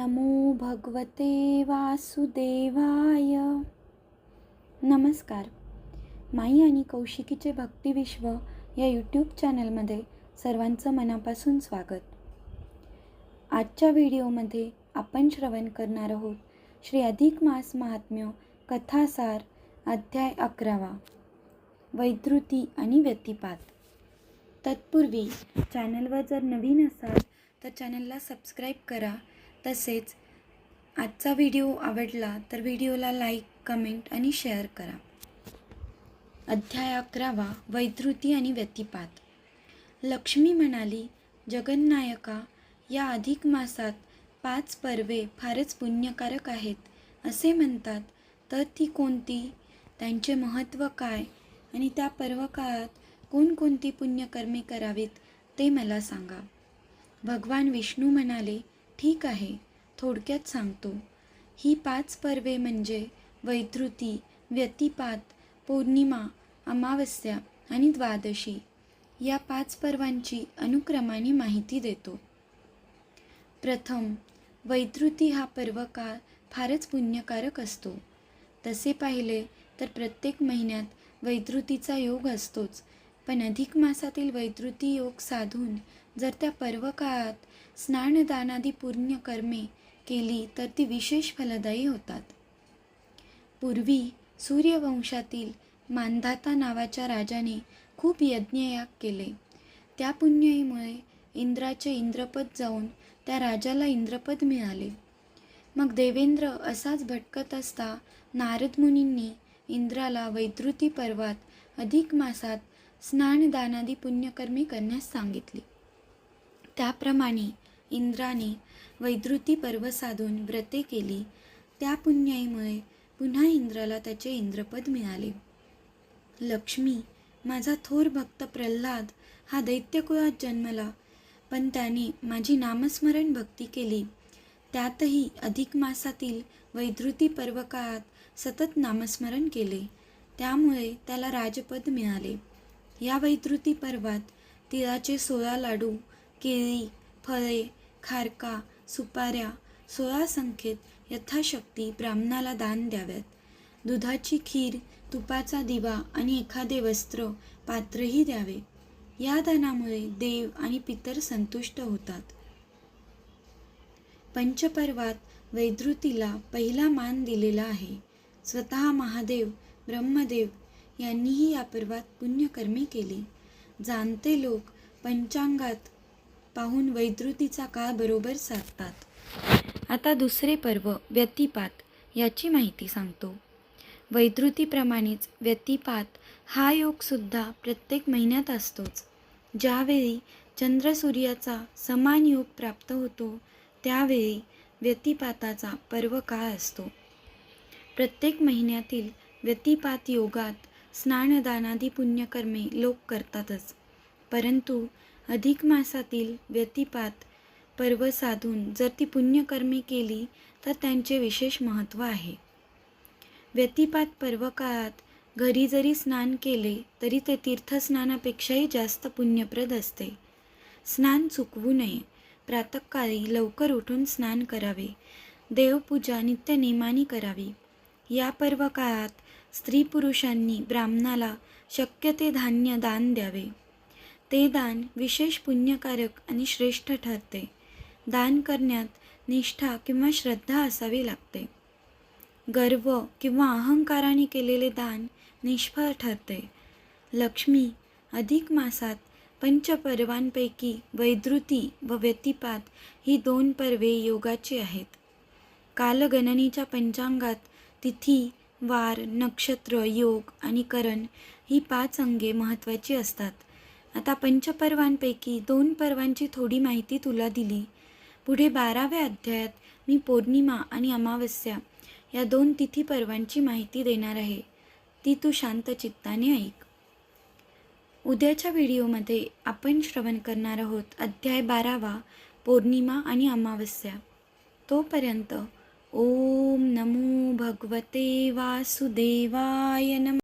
नमो भगवते वासुदेवाय. नमस्कार. माई आणि कौशिकीचे भक्तिविश्व या यूट्यूब चॅनलमध्ये सर्वांचं मनापासून स्वागत. आजच्या व्हिडिओमध्ये आपण श्रवण करणार आहोत श्री अधिक मास महात्म्य कथासार अध्याय 11 वैधृती आणि व्यतिपात. तत्पूर्वी चॅनलवर जर नवीन असाल तर चॅनलला सबस्क्राईब करा. तसेच आजचा व्हिडिओ आवडला तर व्हिडिओला लाईक, कमेंट आणि शेअर करा. अध्याय 11 वैधृती आणि व्यतिपात. लक्ष्मी म्हणाली, जगन्नायका, या अधिक मासात 5 पर्वे फारच पुण्यकारक आहेत असे म्हणतात, तर ती कोणती, त्यांचे महत्त्व काय आणि त्या पर्वकाळात कोणकोणती पुण्यकर्मे करावीत ते मला सांगा. भगवान विष्णू म्हणाले, ठीक आहे, थोडक्यात सांगतो. ही 5 पर्वे म्हणजे वैधृती, व्यतिपात, पौर्णिमा, अमावस्या आणि द्वादशी. या 5 पर्वांची अनुक्रमाने माहिती देतो. प्रथम, वैधृती हा पर्वकाळ फारच पुण्यकारक असतो. तसे पाहिले तर प्रत्येक महिन्यात वैधृतीचा योग असतोच, पण अधिक मासातील वैधृती योग साधून जर त्या पर्वकाळात स्नानदानादी पुण्यकर्मे केली तर ती विशेष फलदायी होतात. पूर्वी सूर्यवंशातील मांधाता नावाच्या राजाने खूप यज्ञयाग केले. त्या पुण्याईमुळे इंद्राचे इंद्रपद जाऊन त्या राजाला इंद्रपद मिळाले. मग देवेंद्र असाच भटकत असता नारद मुनींनी इंद्राला वैधृती पर्वात अधिक मासात स्नानदानादी पुण्यकर्मे करण्यास सांगितली. त्याप्रमाणे इंद्राने वैधृती पर्व साधून व्रते केली. त्या पुण्याईमुळे पुन्हा इंद्राला त्याचे इंद्रपद मिळाले. लक्ष्मी, माझा थोर भक्त प्रल्हाद हा दैत्यकुळात जन्मला, पण त्याने माझी नामस्मरण भक्ती केली. त्यातही अधिक मासातील वैधृती पर्वकाळात सतत नामस्मरण केले, त्यामुळे त्याला राजपद मिळाले. या वैधृती पर्वात तिळाचे 16 लाडू, केळी, फळे, खारका, सुपाऱ्या 16 संख्येत यथाशक्ती ब्राह्मणाला दान द्याव्यात. दुधाची खीर, तुपाचा दिवा आणि एखादे वस्त्र, पात्रही द्यावे. या दानामुळे देव आणि पितर संतुष्ट होतात. पंचपर्वात वैधृतीला पहिला मान दिलेला आहे. स्वतः महादेव, ब्रह्मदेव यांनीही या पर्वात पुण्यकर्मे केली. जाणते लोक पंचांगात पाहून वैधृतीचा काळ बरोबर साधतात. आता दुसरे पर्व व्यतिपात याची माहिती सांगतो. वैधृतीप्रमाणेच व्यतिपात हा योगसुद्धा प्रत्येक महिन्यात असतोच. ज्यावेळी चंद्र सूर्याचा समान योग प्राप्त होतो त्यावेळी व्यतिपाताचा पर्वकाळ असतो. प्रत्येक महिन्यातील व्यतिपात योगात स्नानदानादी पुण्यकर्मे लोक करतातच, परंतु अधिक मासातील व्यतिपात पर्व साधून जर ती पुण्यकर्मे केली तर त्यांचे विशेष महत्त्व आहे. व्यतिपात पर्वकाळात घरी जरी स्नान केले तरी ते तीर्थस्नानापेक्षाही जास्त पुण्यप्रद असते. स्नान चुकवू नये. प्रातःकाळी लवकर उठून स्नान करावे. देवपूजा नित्यनेमाने करावी. या पर्वकाळात स्त्री पुरुषांनी ब्राह्मणाला शक्य ते धान्य दान द्यावे. ते दान विशेष पुण्यकारक आणि श्रेष्ठ ठरते. दान करण्यात निष्ठा किंवा श्रद्धा असावी लागते. गर्व किंवा अहंकाराने केलेले दान निष्फळ ठरते. लक्ष्मी, अधिक मासात पंचपर्वांपैकी वैधृती व व्यतिपात ही 2 पर्वे योगाची आहेत. कालगणनेच्या पंचांगात तिथी, वार, नक्षत्र, योग आणि करण ही 5 अंगे महत्त्वाची असतात. आता पंचपर्वांपैकी 2 पर्वांची थोडी माहिती तुला दिली. पुढे 12व्या अध्यायात मी पौर्णिमा आणि अमावस्या या 2 तिथी पर्वांची माहिती देणार आहे. ती तू शांत चित्ताने ऐक. उद्याच्या व्हिडिओमध्ये आपण श्रवण करणार आहोत अध्याय 12 पौर्णिमा आणि अमावस्या. तोपर्यंत ओम नमो भगवते वासुदेवाय नमः.